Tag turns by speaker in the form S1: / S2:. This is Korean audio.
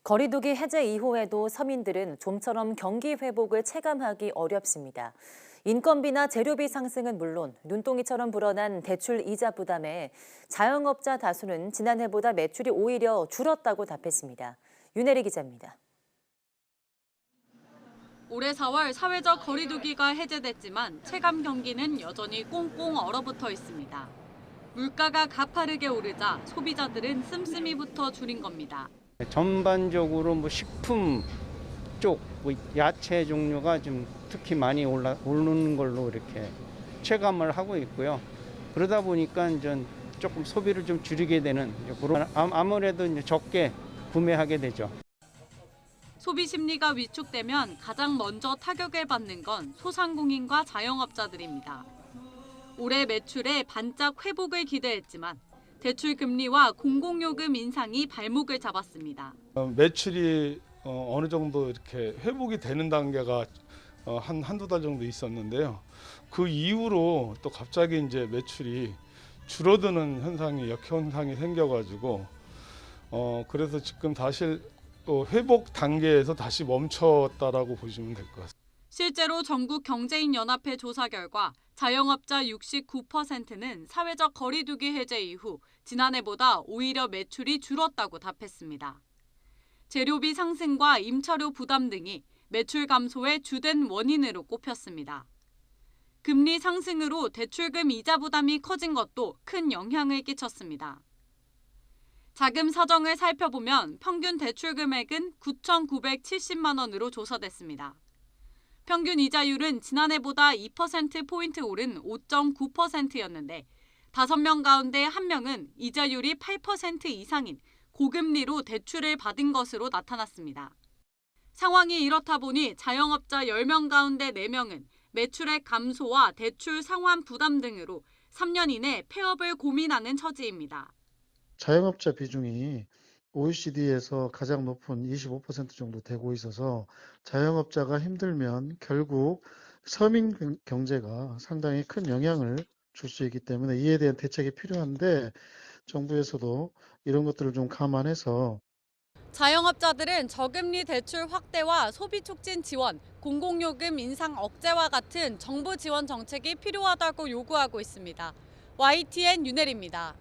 S1: 거리두기 해제 이후에도 서민들은 좀처럼 경기 회복을 체감하기 어렵습니다. 인건비나 재료비 상승은 물론 눈덩이처럼 불어난 대출 이자 부담에 자영업자 다수는 지난해보다 매출이 오히려 줄었다고 답했습니다. 윤혜리 기자입니다.
S2: 올해 4월 사회적 거리두기가 해제됐지만 체감 경기는 여전히 꽁꽁 얼어붙어 있습니다. 물가가 가파르게 오르자 소비자들은 씀씀이부터 줄인 겁니다.
S3: 전반적으로 식품 쪽, 야채 종류가 좀 특히 많이 오르는 걸로 이렇게 체감을 하고 있고요. 그러다 보니까 이제 조금 소비를 좀 줄이게 되는 그런 아무래도 이제 적게 구매하게 되죠.
S2: 소비 심리가 위축되면 가장 먼저 타격을 받는 건 소상공인과 자영업자들입니다. 올해 매출에 반짝 회복을 기대했지만 대출 금리와 공공요금 인상이 발목을 잡았습니다.
S4: 매출이 어느 정도 이렇게 회복이 되는 단계가 한두 달 정도 있었는데요. 그 이후로 또 갑자기 이제 매출이 줄어드는 역현상이 생겨가지고 그래서 지금 사실 회복 단계에서 다시 멈췄다라고 보시면 될 것 같습니다.
S2: 실제로 전국경제인연합회 조사 결과 자영업자 69%는 사회적 거리두기 해제 이후 지난해보다 오히려 매출이 줄었다고 답했습니다. 재료비 상승과 임차료 부담 등이 매출 감소의 주된 원인으로 꼽혔습니다. 금리 상승으로 대출금 이자 부담이 커진 것도 큰 영향을 끼쳤습니다. 자금 사정을 살펴보면 평균 대출 금액은 9,970만 원으로 조사됐습니다. 평균 이자율은 지난해보다 2%포인트 오른 5.9%였는데 5명 가운데 1명은 이자율이 8% 이상인 고금리로 대출을 받은 것으로 나타났습니다. 상황이 이렇다 보니 자영업자 10명 가운데 4명은 매출액 감소와 대출 상환 부담 등으로 3년 이내 폐업을 고민하는 처지입니다.
S5: 자영업자 비중이 OECD에서 가장 높은 25% 정도 되고 있어서 자영업자가 힘들면 결국 서민 경제가 상당히 큰 영향을 줄 수 있기 때문에 이에 대한 대책이 필요한데 정부에서도 이런 것들을 좀 감안해서
S2: 자영업자들은 저금리 대출 확대와 소비 촉진 지원, 공공요금 인상 억제와 같은 정부 지원 정책이 필요하다고 요구하고 있습니다. YTN 윤혜리입니다.